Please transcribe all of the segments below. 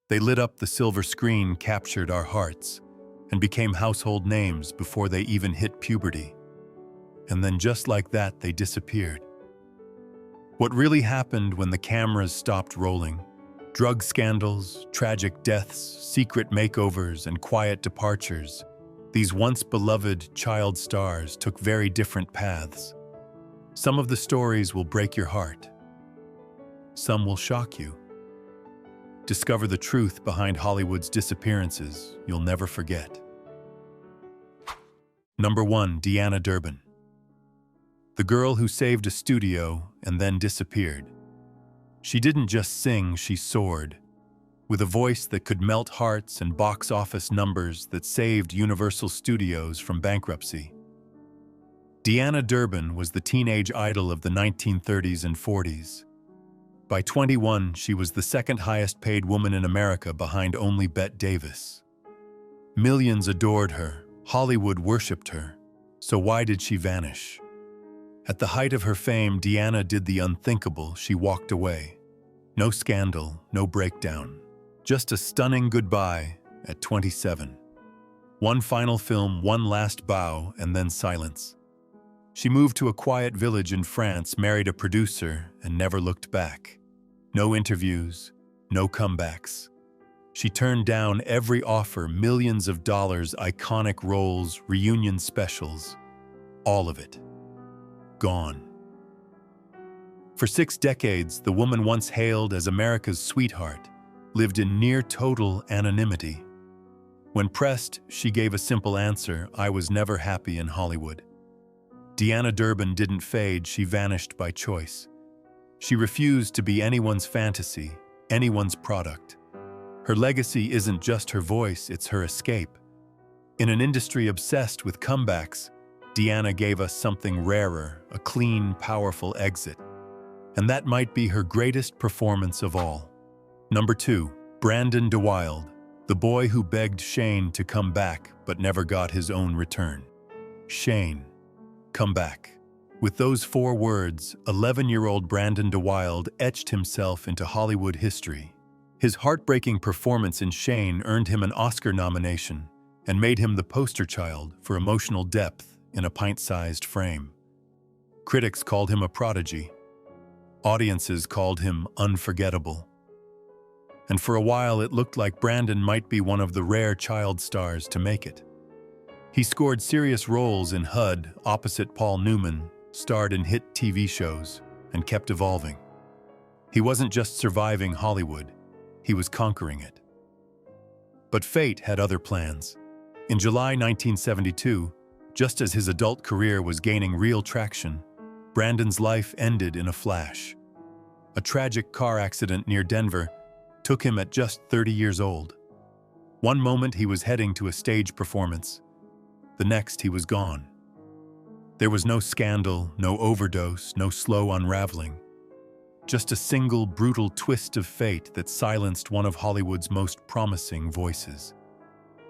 They lit up the silver screen, captured our hearts, and became household names before they even hit puberty. And then just like that, they disappeared. What really happened when the cameras stopped rolling? Drug scandals, tragic deaths, secret makeovers, and quiet departures. These once beloved child stars took very different paths. Some of the stories will break your heart. Some will shock you. Discover the truth behind Hollywood's disappearances you'll never forget. Number 1. Deanna Durbin. The girl who saved a studio and then disappeared. She didn't just sing, she soared. With a voice that could melt hearts and box office numbers that saved Universal Studios from bankruptcy. Deanna Durbin was the teenage idol of the 1930s and 40s. By 21, she was the second highest paid woman in America behind only Bette Davis. Millions adored her, Hollywood worshipped her. So why did she vanish? At the height of her fame, Deanna did the unthinkable. She walked away. No scandal, no breakdown. Just a stunning goodbye at 27. One final film, one last bow, and then silence. She moved to a quiet village in France, married a producer, and never looked back. No interviews, no comebacks. She turned down every offer, millions of dollars, iconic roles, reunion specials. All of it. Gone. For 6 decades, the woman once hailed as America's sweetheart lived in near total anonymity. When pressed, she gave a simple answer: I was never happy in Hollywood. Deanna Durbin didn't fade, she vanished by choice. She refused to be anyone's fantasy, anyone's product. Her legacy isn't just her voice, it's her escape. In an industry obsessed with comebacks, Deanna gave us something rarer, a clean, powerful exit. And that might be her greatest performance of all. Number 2. Brandon DeWilde, the boy who begged Shane to come back but never got his own return. Shane, come back. With those 4 words, 11-year-old Brandon DeWilde etched himself into Hollywood history. His heartbreaking performance in Shane earned him an Oscar nomination and made him the poster child for emotional depth in a pint-sized frame. Critics called him a prodigy. Audiences called him unforgettable. And for a while it looked like Brandon might be one of the rare child stars to make it. He scored serious roles in HUD opposite Paul Newman, starred in hit TV shows, and kept evolving. He wasn't just surviving Hollywood, he was conquering it. But fate had other plans. In July 1972, just as his adult career was gaining real traction, Brandon's life ended in a flash. A tragic car accident near Denver took him at just 30 years old. One moment he was heading to a stage performance. The next he was gone. There was no scandal, no overdose, no slow unraveling. Just a single brutal twist of fate that silenced one of Hollywood's most promising voices.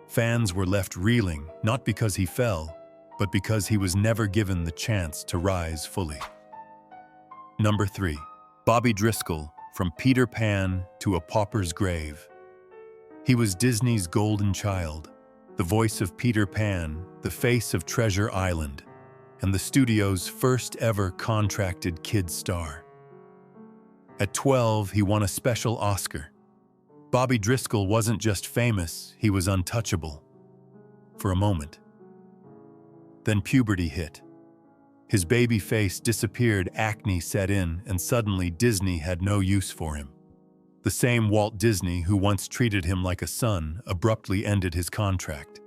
Fans were left reeling, not because he fell, but because he was never given the chance to rise fully. Number 3. Bobby Driscoll, from Peter Pan to A Pauper's Grave. He was Disney's golden child, the voice of Peter Pan, the face of Treasure Island, and the studio's first ever contracted kid star. At 12, he won a special Oscar. Bobby Driscoll wasn't just famous, he was untouchable. For a moment. Then puberty hit. His baby face disappeared, acne set in, and suddenly Disney had no use for him. The same Walt Disney who once treated him like a son abruptly ended his contract.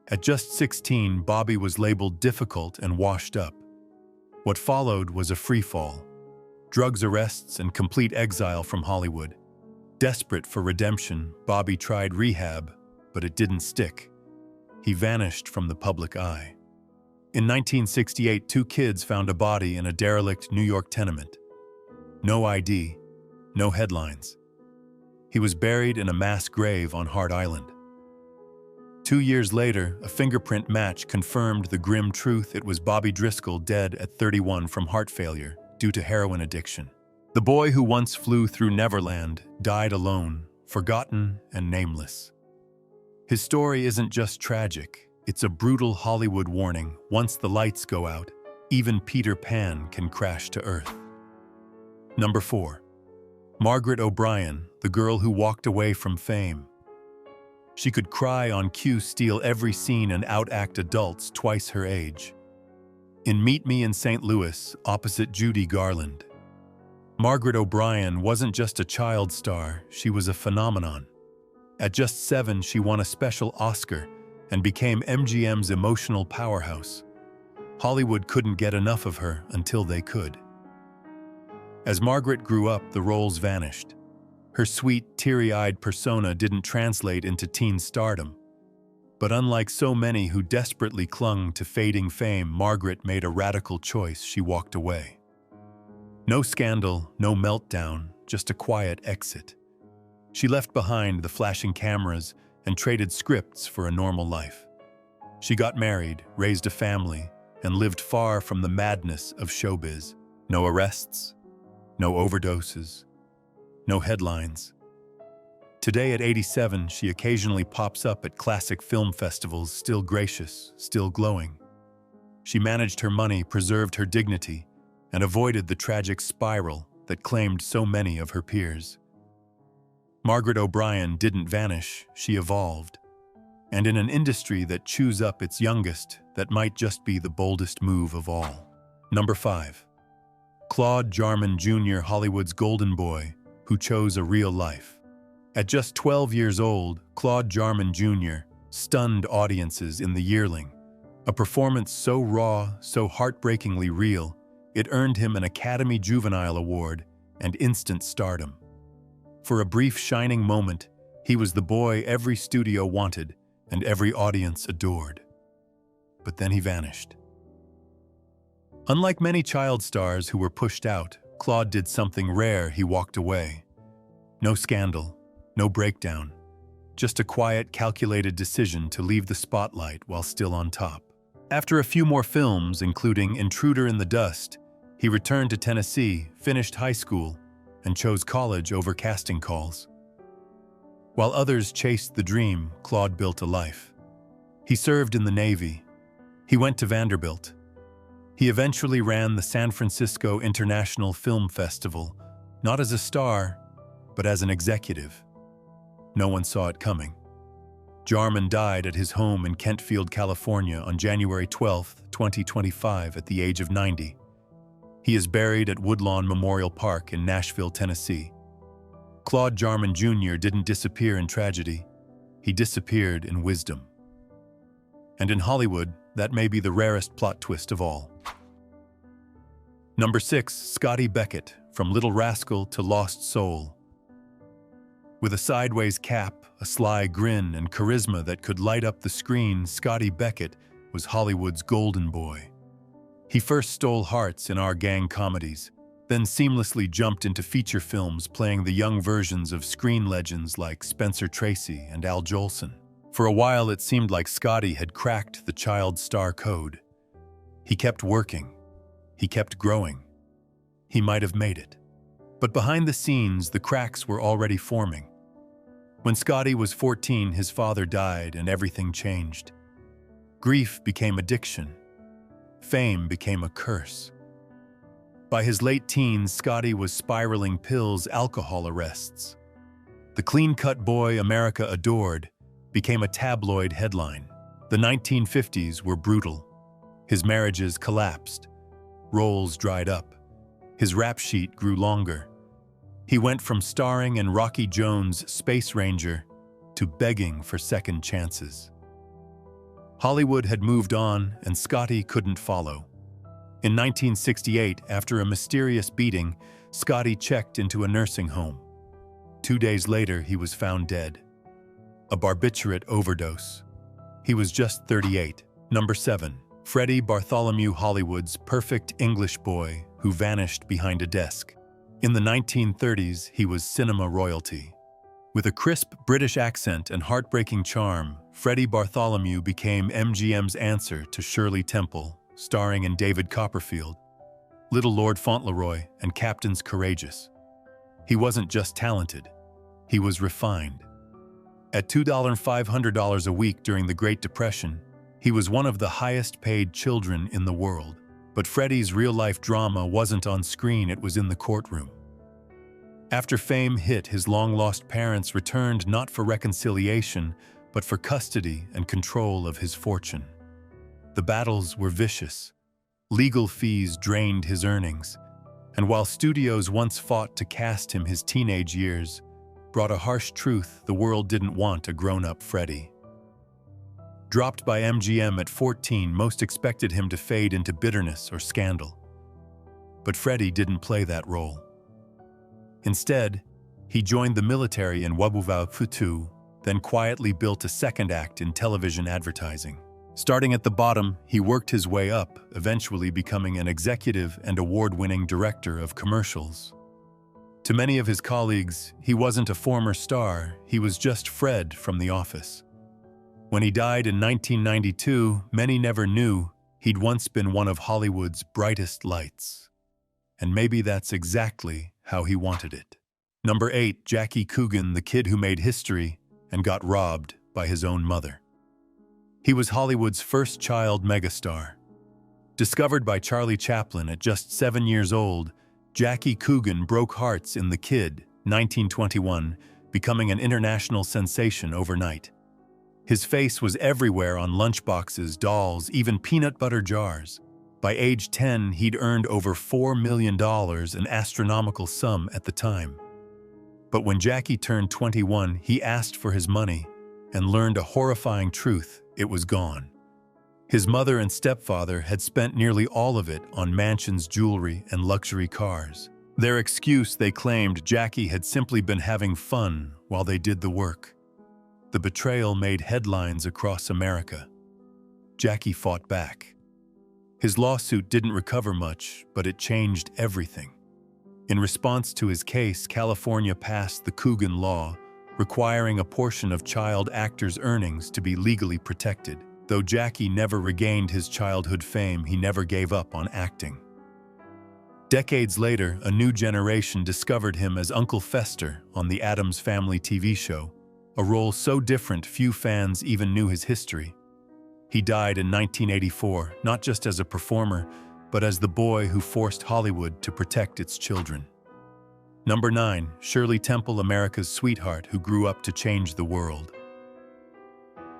At just 16, Bobby was labeled difficult and washed up. What followed was a freefall. Drugs arrests and complete exile from Hollywood. Desperate for redemption, Bobby tried rehab, but it didn't stick. He vanished from the public eye. In 1968, 2 kids found a body in a derelict New York tenement. No ID, no headlines. He was buried in a mass grave on Hart Island. 2 years later, a fingerprint match confirmed the grim truth: it was Bobby Driscoll, dead at 31 from heart failure due to heroin addiction. The boy who once flew through Neverland died alone, forgotten and nameless. His story isn't just tragic, it's a brutal Hollywood warning. Once the lights go out, even Peter Pan can crash to earth. Number 4. Margaret O'Brien, the girl who walked away from fame. She could cry on cue, steal every scene, and outact adults twice her age. In Meet Me in St. Louis, opposite Judy Garland, Margaret O'Brien wasn't just a child star, she was a phenomenon. At just 7, she won a special Oscar and became MGM's emotional powerhouse. Hollywood couldn't get enough of her until they could. As Margaret grew up, the roles vanished. Her sweet, teary-eyed persona didn't translate into teen stardom. But unlike so many who desperately clung to fading fame, Margaret made a radical choice. She walked away. No scandal, no meltdown, just a quiet exit. She left behind the flashing cameras and traded scripts for a normal life. She got married, raised a family, and lived far from the madness of showbiz. No arrests, no overdoses, no headlines. Today at 87, she occasionally pops up at classic film festivals, still gracious, still glowing. She managed her money, preserved her dignity, and avoided the tragic spiral that claimed so many of her peers. Margaret O'Brien didn't vanish, she evolved. And in an industry that chews up its youngest, that might just be the boldest move of all. Number 5. Claude Jarman Jr., Hollywood's golden boy, who chose a real life. At just 12 years old, Claude Jarman Jr. stunned audiences in The Yearling, a performance so raw, so heartbreakingly real, it earned him an Academy Juvenile Award and instant stardom. For a brief shining moment, he was the boy every studio wanted and every audience adored. But then he vanished. Unlike many child stars who were pushed out, Claude did something rare. He walked away. No scandal, no breakdown, just a quiet, calculated decision to leave the spotlight while still on top. After a few more films, including Intruder in the Dust, he returned to Tennessee, finished high school, and chose college over casting calls. While others chased the dream, Claude built a life. He served in the Navy. He went to Vanderbilt. He eventually ran the San Francisco International Film Festival, not as a star, but as an executive. No one saw it coming. Jarman died at his home in Kentfield, California on January 12, 2025, at the age of 90. He is buried at Woodlawn Memorial Park in Nashville, Tennessee. Claude Jarman Jr. didn't disappear in tragedy. He disappeared in wisdom. And in Hollywood, that may be the rarest plot twist of all. Number 6, Scotty Beckett, from Little Rascal to Lost Soul. With a sideways cap, a sly grin, and charisma that could light up the screen, Scotty Beckett was Hollywood's golden boy. He first stole hearts in Our Gang comedies, then seamlessly jumped into feature films playing the young versions of screen legends like Spencer Tracy and Al Jolson. For a while, it seemed like Scotty had cracked the child star code. He kept working. He kept growing. He might have made it. But behind the scenes, the cracks were already forming. When Scotty was 14, his father died and everything changed. Grief became addiction. Fame became a curse. By his late teens, Scotty was spiraling pills, alcohol arrests. The clean-cut boy America adored became a tabloid headline. The 1950s were brutal. His marriages collapsed. Roles dried up. His rap sheet grew longer. He went from starring in Rocky Jones' Space Ranger to begging for second chances. Hollywood had moved on, and Scotty couldn't follow. In 1968, after a mysterious beating, Scotty checked into a nursing home. 2 days later, he was found dead. A barbiturate overdose. He was just 38. Number 7. Freddie Bartholomew, Hollywood's perfect English boy who vanished behind a desk. In the 1930s, he was cinema royalty. With a crisp British accent and heartbreaking charm, Freddie Bartholomew became MGM's answer to Shirley Temple, starring in David Copperfield, Little Lord Fauntleroy, and Captains Courageous. He wasn't just talented. He was refined. At $2,500 a week during the Great Depression, he was one of the highest-paid children in the world. But Freddie's real-life drama wasn't on screen, it was in the courtroom. After fame hit, his long-lost parents returned not for reconciliation, but for custody and control of his fortune. The battles were vicious. Legal fees drained his earnings, and while studios once fought to cast him, his teenage years brought a harsh truth: the world didn't want a grown-up Freddie. Dropped by MGM at 14, most expected him to fade into bitterness or scandal. But Freddie didn't play that role. Instead, he joined the military in Wabuvau Futu, then quietly built a second act in television advertising. Starting at the bottom, he worked his way up, eventually becoming an executive and award-winning director of commercials. To many of his colleagues, he wasn't a former star, he was just Fred from The Office. When he died in 1992, many never knew he'd once been one of Hollywood's brightest lights. And maybe that's exactly how he wanted it. Number 8, Jackie Coogan, the kid who made history and got robbed by his own mother. He was Hollywood's first child megastar. Discovered by Charlie Chaplin at just 7 years old, Jackie Coogan broke hearts in The Kid, 1921, becoming an international sensation overnight. His face was everywhere on lunchboxes, dolls, even peanut butter jars. By age 10, he'd earned over $4 million, an astronomical sum at the time. But when Jackie turned 21, he asked for his money and learned a horrifying truth: it was gone. His mother and stepfather had spent nearly all of it on mansions, jewelry, and luxury cars. Their excuse, they claimed, Jackie had simply been having fun while they did the work. The betrayal made headlines across America. Jackie fought back. His lawsuit didn't recover much, but it changed everything. In response to his case, California passed the Coogan Law, requiring a portion of child actors' earnings to be legally protected. Though Jackie never regained his childhood fame, he never gave up on acting. Decades later, a new generation discovered him as Uncle Fester on the Addams Family TV show, a role so different few fans even knew his history. He died in 1984, not just as a performer, but as the boy who forced Hollywood to protect its children. Number 9, Shirley Temple, America's sweetheart who grew up to change the world.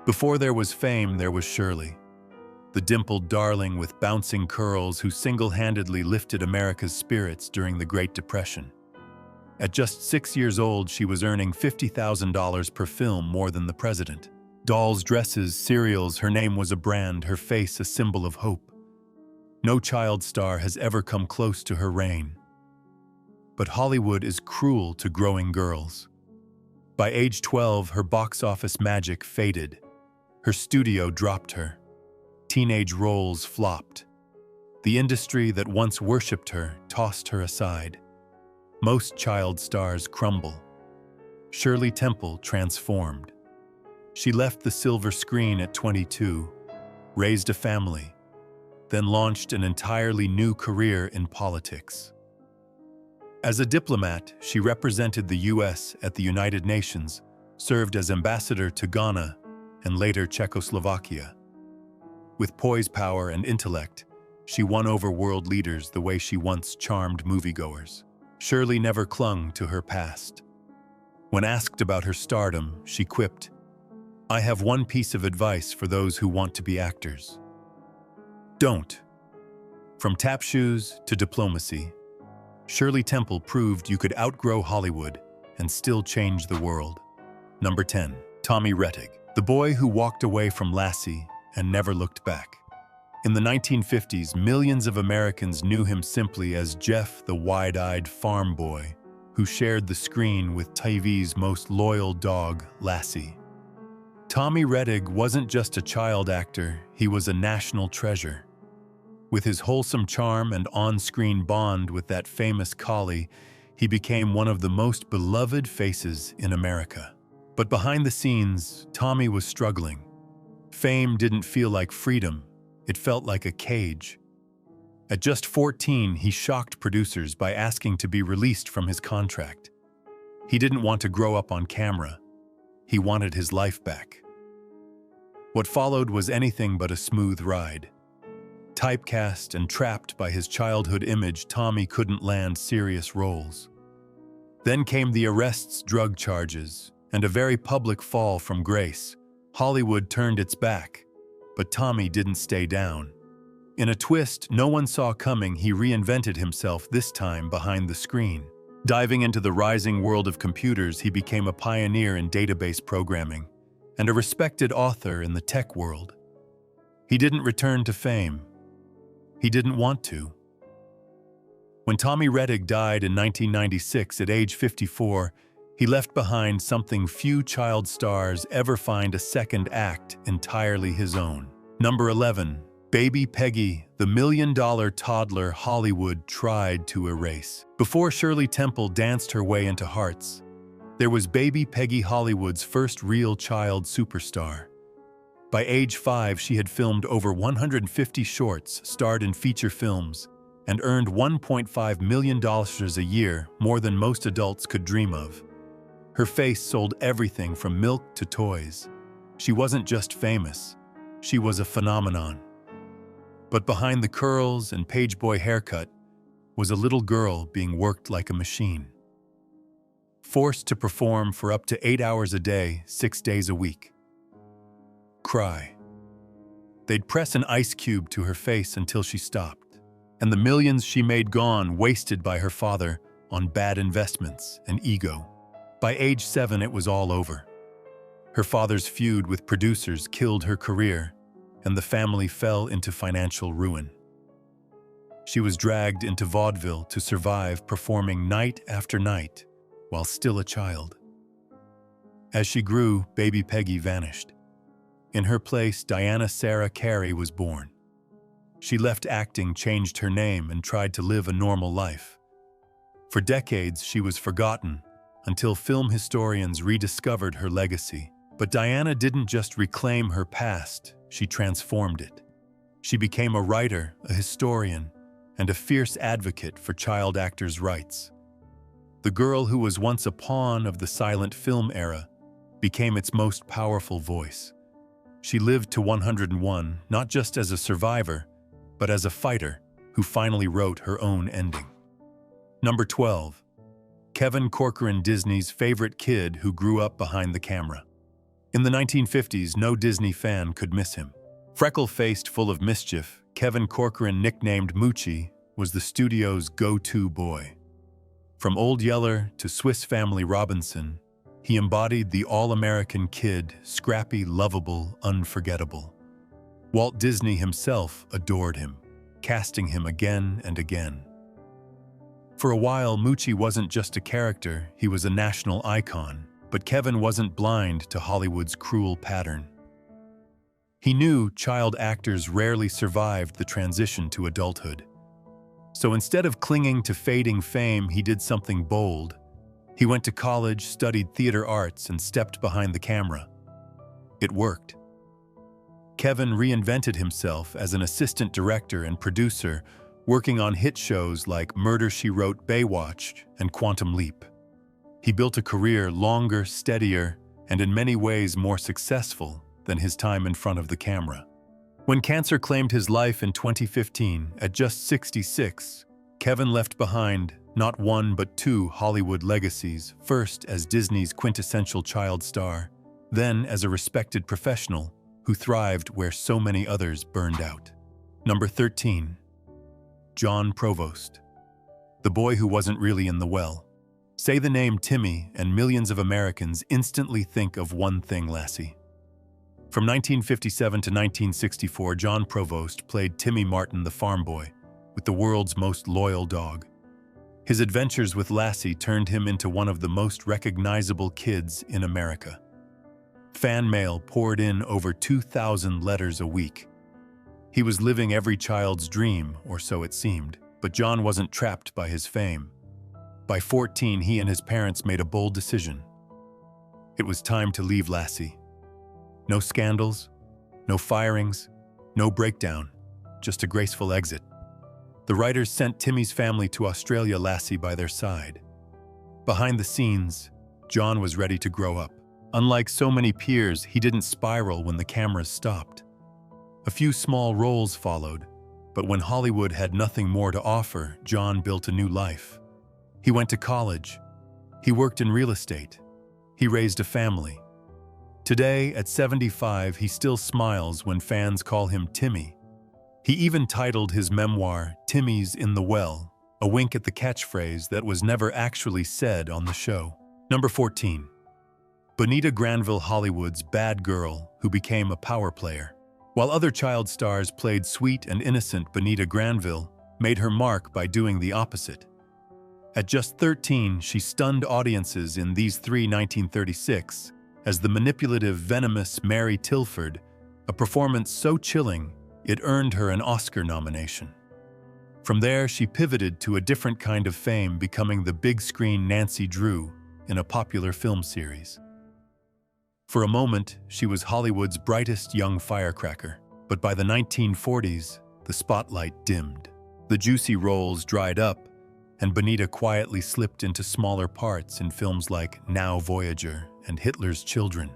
Before there was fame, there was Shirley, the dimpled darling with bouncing curls who single-handedly lifted America's spirits during the Great Depression. At just 6 years old, she was earning $50,000 per film, more than the president. Dolls, dresses, cereals, her name was a brand, her face a symbol of hope. No child star has ever come close to her reign. But Hollywood is cruel to growing girls. By age 12, her box office magic faded. Her studio dropped her. Teenage roles flopped. The industry that once worshipped her tossed her aside. Most child stars crumble. Shirley Temple transformed. She left the silver screen at 22, raised a family, then launched an entirely new career in politics. As a diplomat, she represented the U.S. at the United Nations, served as ambassador to Ghana and later Czechoslovakia. With poise, power, and intellect, she won over world leaders the way she once charmed moviegoers. Shirley never clung to her past. When asked about her stardom, she quipped, "I have one piece of advice for those who want to be actors. Don't." From tap shoes to diplomacy, Shirley Temple proved you could outgrow Hollywood and still change the world. Number 10, Tommy Rettig, the boy who walked away from Lassie and never looked back. In the 1950s, millions of Americans knew him simply as Jeff, the wide-eyed farm boy who shared the screen with TV's most loyal dog, Lassie. Tommy Rettig wasn't just a child actor, he was a national treasure. With his wholesome charm and on-screen bond with that famous collie, he became one of the most beloved faces in America. But behind the scenes, Tommy was struggling. Fame didn't feel like freedom, it felt like a cage. At just 14, he shocked producers by asking to be released from his contract. He didn't want to grow up on camera. He wanted his life back. What followed was anything but a smooth ride. Typecast and trapped by his childhood image, Tommy couldn't land serious roles. Then came the arrests, drug charges, and a very public fall from grace. Hollywood turned its back, but Tommy didn't stay down. In a twist no one saw coming, he reinvented himself, this time behind the screen. Diving into the rising world of computers, he became a pioneer in database programming and a respected author in the tech world. He didn't return to fame. He didn't want to. When Tommy Rettig died in 1996 at age 54, he left behind something few child stars ever find: a second act entirely his own. Number 11. Baby Peggy, the million-dollar toddler Hollywood tried to erase. Before Shirley Temple danced her way into hearts, there was baby Peggy, Hollywood's first real child superstar. By age 5, she had filmed over 150 shorts, starred in feature films, and earned $1.5 million a year, more than most adults could dream of. Her face sold everything from milk to toys. She wasn't just famous, she was a phenomenon. But behind the curls and pageboy haircut was a little girl being worked like a machine. Forced to perform for up to 8 hours a day, 6 days a week. Cry. They'd press an ice cube to her face until she stopped, and the millions she made gone, wasted by her father on bad investments and ego. By age 7, it was all over. Her father's feud with producers killed her career, and the family fell into financial ruin. She was dragged into vaudeville to survive, performing night after night while still a child. As she grew, baby Peggy vanished. In her place, Diana Sarah Carey was born. She left acting, changed her name, and tried to live a normal life. For decades, she was forgotten until film historians rediscovered her legacy. But Diana didn't just reclaim her past, she transformed it. She became a writer, a historian, and a fierce advocate for child actors' rights. The girl who was once a pawn of the silent film era became its most powerful voice. She lived to 101, not just as a survivor, but as a fighter who finally wrote her own ending. Number 12. Kevin Corcoran, Disney's favorite kid who grew up behind the camera. In the 1950s, no Disney fan could miss him. Freckle-faced, full of mischief, Kevin Corcoran, nicknamed Moochie, was the studio's go-to boy. From Old Yeller to Swiss Family Robinson, he embodied the all-American kid, scrappy, lovable, unforgettable. Walt Disney himself adored him, casting him again and again. For a while, Moochie wasn't just a character, he was a national icon. But Kevin wasn't blind to Hollywood's cruel pattern. He knew child actors rarely survived the transition to adulthood. So instead of clinging to fading fame, he did something bold. He went to college, studied theater arts, and stepped behind the camera. It worked. Kevin reinvented himself as an assistant director and producer, working on hit shows like Murder, She Wrote, Baywatch, and Quantum Leap. He built a career longer, steadier, and in many ways more successful than his time in front of the camera. When cancer claimed his life in 2015, at just 66, Kevin left behind not one but two Hollywood legacies, first as Disney's quintessential child star, then as a respected professional who thrived where so many others burned out. Number 13. John Provost. The boy who wasn't really in the well. Say the name Timmy, and millions of Americans instantly think of one thing: Lassie. From 1957 to 1964, John Provost played Timmy Martin, the farm boy, with the world's most loyal dog. His adventures with Lassie turned him into one of the most recognizable kids in America. Fan mail poured in over 2,000 letters a week. He was living every child's dream, or so it seemed, but John wasn't trapped by his fame. By 14, he and his parents made a bold decision. It was time to leave Lassie. No scandals, no firings, no breakdown, just a graceful exit. The writers sent Timmy's family to Australia, Lassie by their side. Behind the scenes, John was ready to grow up. Unlike so many peers, he didn't spiral when the cameras stopped. A few small roles followed, but when Hollywood had nothing more to offer, John built a new life. He went to college. He worked in real estate. He raised a family. Today, at 75, he still smiles when fans call him Timmy. He even titled his memoir, Timmy's in the Well, a wink at the catchphrase that was never actually said on the show. Number 14. Bonita Granville, Hollywood's bad girl who became a power player. While other child stars played sweet and innocent, Bonita Granville made her mark by doing the opposite. At just 13, she stunned audiences in These Three 1936 as the manipulative, venomous Mary Tilford, a performance so chilling it earned her an Oscar nomination. From there, she pivoted to a different kind of fame, becoming the big-screen Nancy Drew in a popular film series. For a moment, she was Hollywood's brightest young firecracker, but by the 1940s, the spotlight dimmed. The juicy roles dried up, and Bonita quietly slipped into smaller parts in films like Now Voyager and Hitler's Children.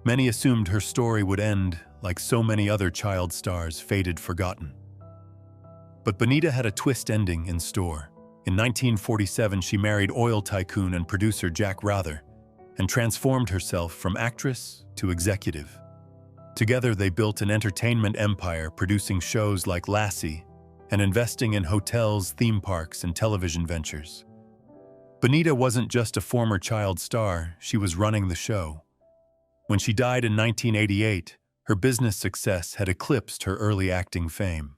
Many assumed her story would end like so many other child stars, faded, forgotten. But Bonita had a twist ending in store. In 1947, she married oil tycoon and producer Jack Rather and transformed herself from actress to executive. Together, they built an entertainment empire, producing shows like Lassie and investing in hotels, theme parks, and television ventures. Bonita wasn't just a former child star, she was running the show. When she died in 1988, her business success had eclipsed her early acting fame.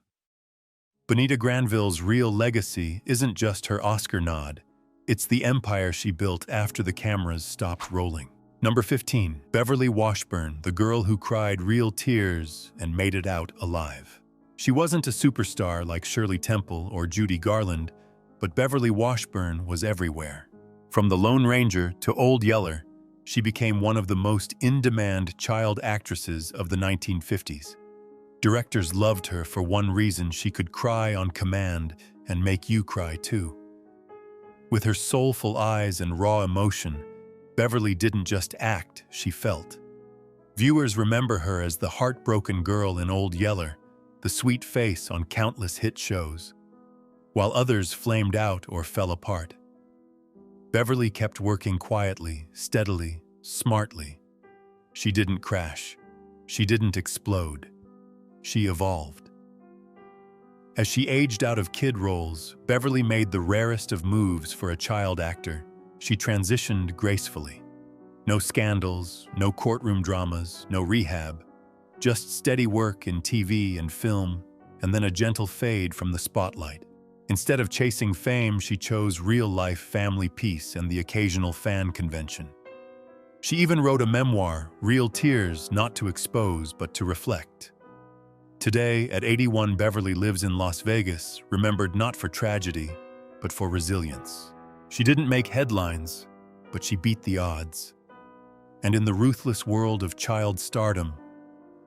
Bonita Granville's real legacy isn't just her Oscar nod, it's the empire she built after the cameras stopped rolling. Number 15. Beverly Washburn, the girl who cried real tears and made it out alive. She wasn't a superstar like Shirley Temple or Judy Garland, but Beverly Washburn was everywhere. From the Lone Ranger to Old Yeller, she became one of the most in-demand child actresses of the 1950s. Directors loved her for one reason: she could cry on command and make you cry too. With her soulful eyes and raw emotion, Beverly didn't just act, she felt. Viewers remember her as the heartbroken girl in Old Yeller, the sweet face on countless hit shows, while others flamed out or fell apart. Beverly kept working quietly, steadily, smartly. She didn't crash. She didn't explode. She evolved. As she aged out of kid roles, Beverly made the rarest of moves for a child actor. She transitioned gracefully. No scandals, no courtroom dramas, no rehab. Just steady work in TV and film, and then a gentle fade from the spotlight. Instead of chasing fame, she chose real-life family peace and the occasional fan convention. She even wrote a memoir, Real Tears, not to expose, but to reflect. Today, at 81, Beverly lives in Las Vegas, remembered not for tragedy, but for resilience. She didn't make headlines, but she beat the odds. And in the ruthless world of child stardom,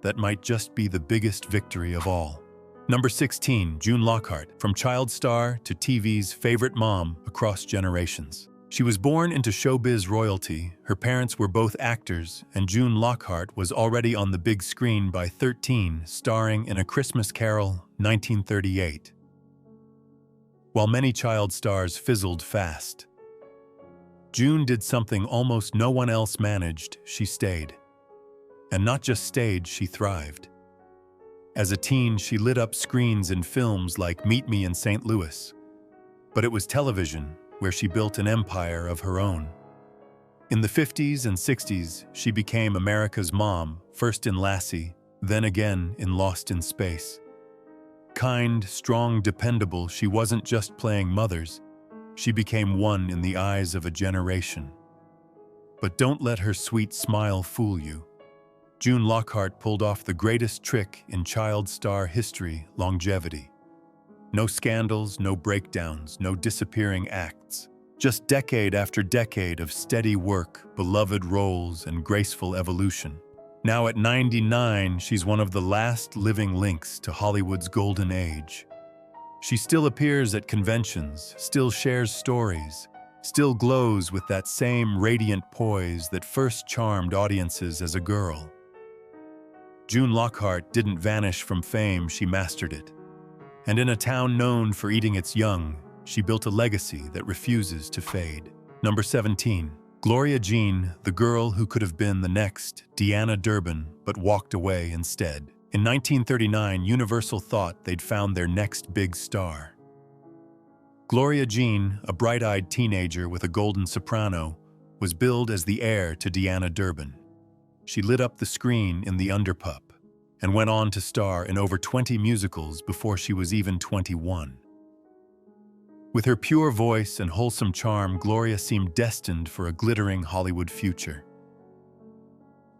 that might just be the biggest victory of all. Number 16, June Lockhart, from child star to TV's favorite mom across generations. She was born into showbiz royalty. Her parents were both actors, and June Lockhart was already on the big screen by 13, starring in A Christmas Carol, 1938. While many child stars fizzled fast, June did something almost no one else managed. She stayed. And not just stayed, she thrived. As a teen, she lit up screens in films like Meet Me in St. Louis. But it was television where she built an empire of her own. In the 50s and 60s, she became America's mom, first in Lassie, then again in Lost in Space. Kind, strong, dependable, she wasn't just playing mothers. She became one in the eyes of a generation. But don't let her sweet smile fool you. June Lockhart pulled off the greatest trick in child star history: longevity. No scandals, no breakdowns, no disappearing acts. Just decade after decade of steady work, beloved roles, and graceful evolution. Now at 99, she's one of the last living links to Hollywood's golden age. She still appears at conventions, still shares stories, still glows with that same radiant poise that first charmed audiences as a girl. June Lockhart didn't vanish from fame, she mastered it. And in a town known for eating its young, she built a legacy that refuses to fade. Number 17. Gloria Jean, the girl who could have been the next Deanna Durbin, but walked away instead. In 1939, Universal thought they'd found their next big star. Gloria Jean, a bright-eyed teenager with a golden soprano, was billed as the heir to Deanna Durbin. She lit up the screen in The Underpup and went on to star in over 20 musicals before she was even 21. With her pure voice and wholesome charm, Gloria seemed destined for a glittering Hollywood future.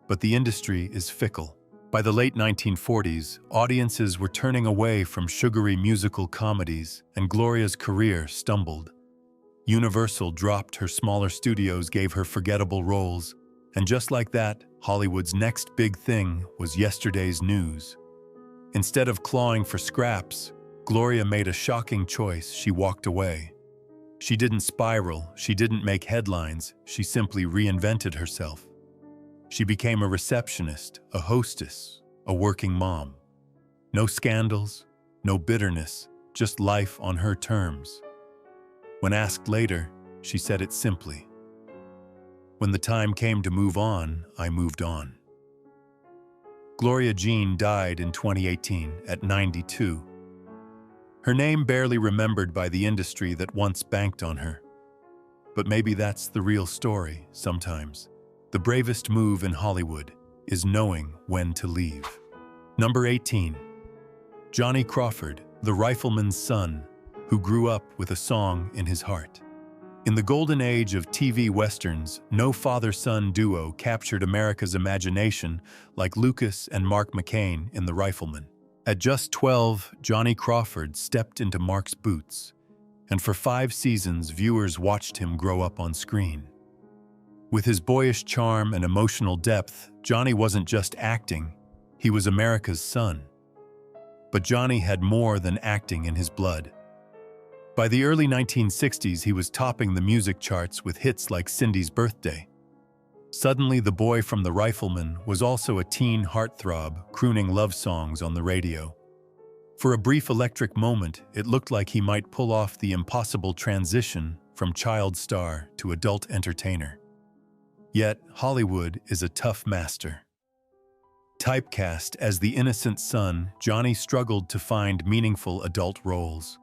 But the industry is fickle. By the late 1940s, audiences were turning away from sugary musical comedies, and Gloria's career stumbled. Universal dropped her smaller studios, gave her forgettable roles, and just like that, Hollywood's next big thing was yesterday's news. Instead of clawing for scraps, Gloria made a shocking choice. She walked away. She didn't spiral, she didn't make headlines, she simply reinvented herself. She became a receptionist, a hostess, a working mom. No scandals, no bitterness, just life on her terms. When asked later, she said it simply. When the time came to move on, I moved on. Gloria Jean died in 2018 at 92. Her name barely remembered by the industry that once banked on her. But maybe that's the real story sometimes. The bravest move in Hollywood is knowing when to leave. Number 18. Johnny Crawford, the rifleman's son, who grew up with a song in his heart. In the golden age of TV westerns, no father-son duo captured America's imagination like Lucas and Mark McCain in The Rifleman. At just 12, Johnny Crawford stepped into Mark's boots, and for 5 seasons, viewers watched him grow up on screen. With his boyish charm and emotional depth, Johnny wasn't just acting, he was America's son. But Johnny had more than acting in his blood. By the early 1960s, he was topping the music charts with hits like Cindy's Birthday. Suddenly, the boy from The Rifleman was also a teen heartthrob, crooning love songs on the radio. For a brief electric moment, it looked like he might pull off the impossible transition from child star to adult entertainer. Yet, Hollywood is a tough master. Typecast as the innocent son, Johnny struggled to find meaningful adult roles.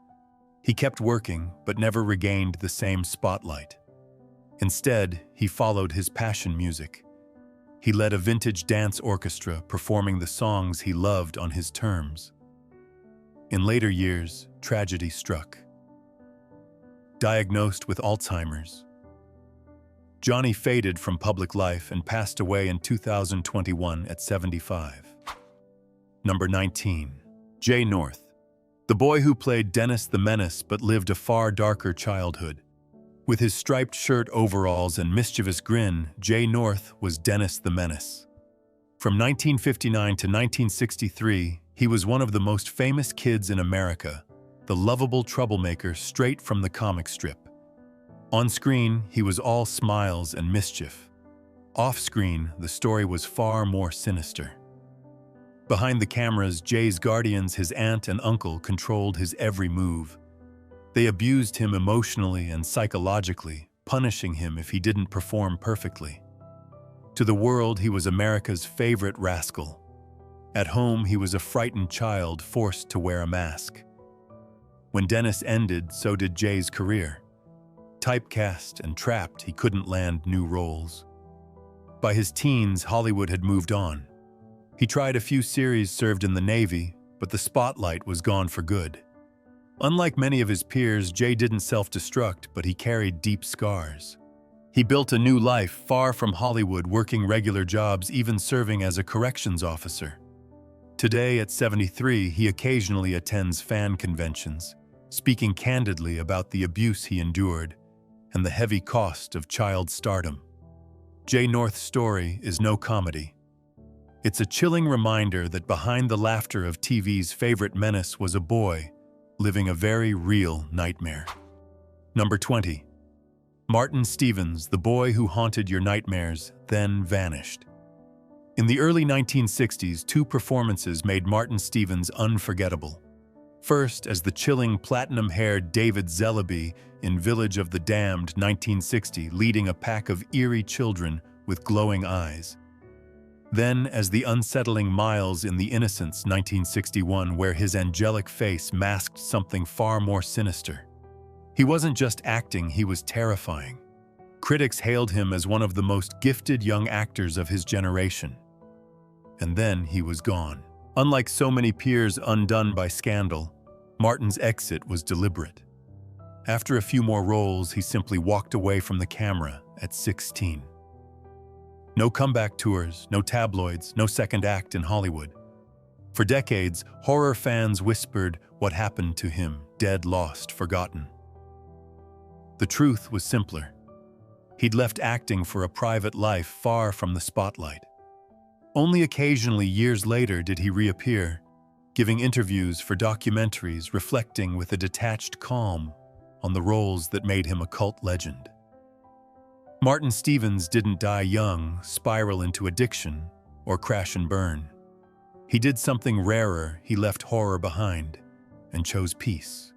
He kept working, but never regained the same spotlight. Instead, he followed his passion music. He led a vintage dance orchestra, performing the songs he loved on his terms. In later years, tragedy struck. Diagnosed with Alzheimer's, Johnny faded from public life and passed away in 2021 at 75. Number 19. Jay North, the boy who played Dennis the Menace but lived a far darker childhood. With his striped shirt, overalls, and mischievous grin, Jay North was Dennis the Menace. From 1959 to 1963, he was one of the most famous kids in America, the lovable troublemaker straight from the comic strip. On screen, he was all smiles and mischief. Off-screen, the story was far more sinister. Behind the cameras, Jay's guardians, his aunt and uncle, controlled his every move. They abused him emotionally and psychologically, punishing him if he didn't perform perfectly. To the world, he was America's favorite rascal. At home, he was a frightened child forced to wear a mask. When Dennis ended, so did Jay's career. Typecast and trapped, he couldn't land new roles. By his teens, Hollywood had moved on. He tried a few series, served in the Navy, but the spotlight was gone for good. Unlike many of his peers, Jay didn't self-destruct, but he carried deep scars. He built a new life far from Hollywood, working regular jobs, even serving as a corrections officer. Today, at 73, he occasionally attends fan conventions, speaking candidly about the abuse he endured and the heavy cost of child stardom. Jay North's story is no comedy. It's a chilling reminder that behind the laughter of TV's favorite menace was a boy living a very real nightmare. Number 20. Martin Stevens, the boy who haunted your nightmares, then vanished. In the early 1960s, two performances made Martin Stevens unforgettable. First, as the chilling platinum-haired David Zellaby in Village of the Damned, 1960, leading a pack of eerie children with glowing eyes. Then, as the unsettling Miles in The Innocence, 1961, where his angelic face masked something far more sinister. He wasn't just acting, he was terrifying. Critics hailed him as one of the most gifted young actors of his generation. And then he was gone. Unlike so many peers undone by scandal, Martin's exit was deliberate. After a few more roles, he simply walked away from the camera at 16. No comeback tours, no tabloids, no second act in Hollywood. For decades, horror fans whispered what happened to him, dead, lost, forgotten. The truth was simpler. He'd left acting for a private life far from the spotlight. Only occasionally, years later, did he reappear, giving interviews for documentaries, reflecting with a detached calm on the roles that made him a cult legend. Martin Stevens didn't die young, spiral into addiction, or crash and burn. He did something rarer. He left horror behind and chose peace.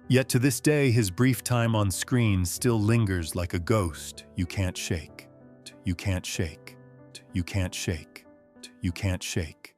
Yet to this day, his brief time on screen still lingers like a ghost you can't shake. You can't shake. You can't shake. You can't shake.